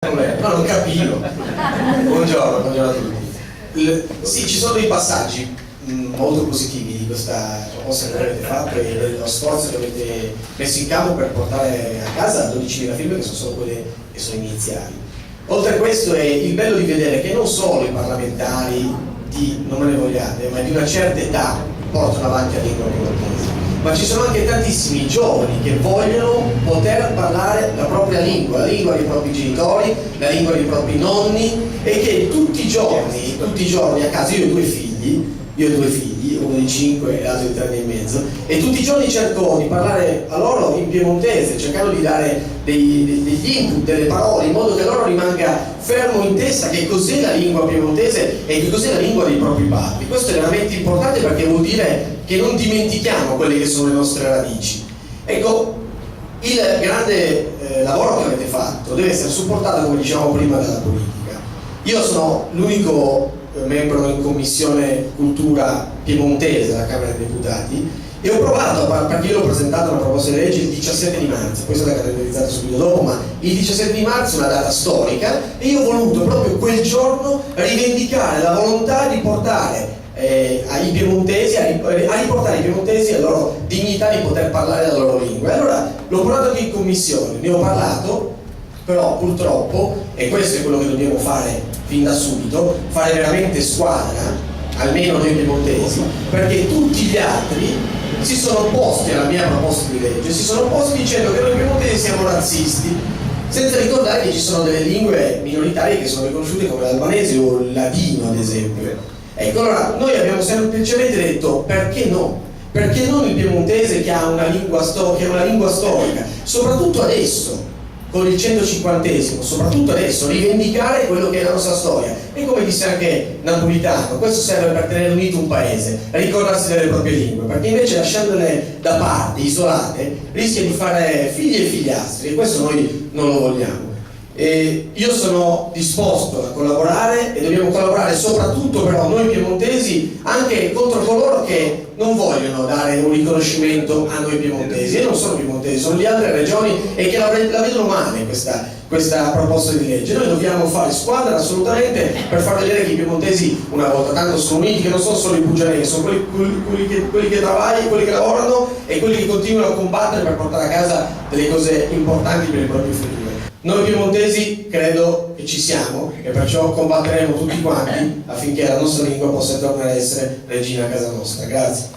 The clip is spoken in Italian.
No, non capivo. Buongiorno a tutti. Sì, ci sono dei passaggi molto positivi di questa proposta che avete fatto e dello sforzo che avete messo in campo per portare a casa 12.000 firme, che sono solo quelle che sono iniziali. Oltre a questo è il bello di vedere che non solo i parlamentari non me ne vogliate, ma di una certa età portano avanti la lingua piemontese, ma ci sono anche tantissimi giovani che vogliono poter parlare la propria lingua, la lingua dei propri genitori, la lingua dei propri nonni, e che tutti i giorni a casa, io ho due figli, uno di 5 e l'altro di 3 anni e mezzo, e tutti i giorni cerco di parlare a loro in piemontese, cercando di dare degli input, delle parole, in modo che loro rimanga fermo in testa che cos'è la lingua piemontese e che cos'è la lingua dei propri padri. Questo è veramente importante, perché vuol dire che non dimentichiamo quelle che sono le nostre radici. Ecco, il grande lavoro che avete fatto deve essere supportato, come dicevamo prima, dalla politica. Io sono l'unico membro in commissione cultura piemontese alla Camera dei Deputati e ho provato, perché io ho presentato una proposta di legge il 17 di marzo, poi è stata calendarizzata subito dopo, ma il 17 di marzo è una data storica e io ho voluto proprio quel giorno rivendicare la volontà di portare ai piemontesi, a riportare ai piemontesi la loro dignità di poter parlare la loro lingua. E allora l'ho portato anche in commissione, ne ho parlato, però purtroppo, e questo è quello che dobbiamo fare fin da subito, fare veramente squadra, almeno noi piemontesi, perché tutti gli altri si sono opposti alla mia proposta di legge, si sono opposti dicendo che noi piemontesi siamo razzisti, senza ricordare che ci sono delle lingue minoritarie che sono riconosciute come l'albanese o il ladino, ad esempio. Ecco, allora noi abbiamo semplicemente detto: perché no? Perché non il piemontese, che ha una lingua storica, soprattutto adesso, con il 150esimo, soprattutto adesso, rivendicare quello che è la nostra storia. E come disse anche Napolitano, questo serve per tenere unito un paese, ricordarsi delle proprie lingue, perché invece lasciandole da parte, isolate, rischia di fare figli e figliastri, e questo noi non lo vogliamo. E io sono disposto a collaborare, e dobbiamo collaborare soprattutto però noi piemontesi anche contro coloro che non vogliono dare un riconoscimento a noi piemontesi, e non sono piemontesi, sono di altre regioni e che la vedono male questa proposta di legge. Noi dobbiamo fare squadra assolutamente per far vedere che i piemontesi una volta tanto sono uniti, che non sono solo i bugiaresi, sono quelli che travagliano, quelli che lavorano e quelli che continuano a combattere per portare a casa delle cose importanti per il proprio futuro. Noi piemontesi credo che ci siamo, e perciò combatteremo tutti quanti affinché la nostra lingua possa tornare a essere regina a casa nostra. Grazie.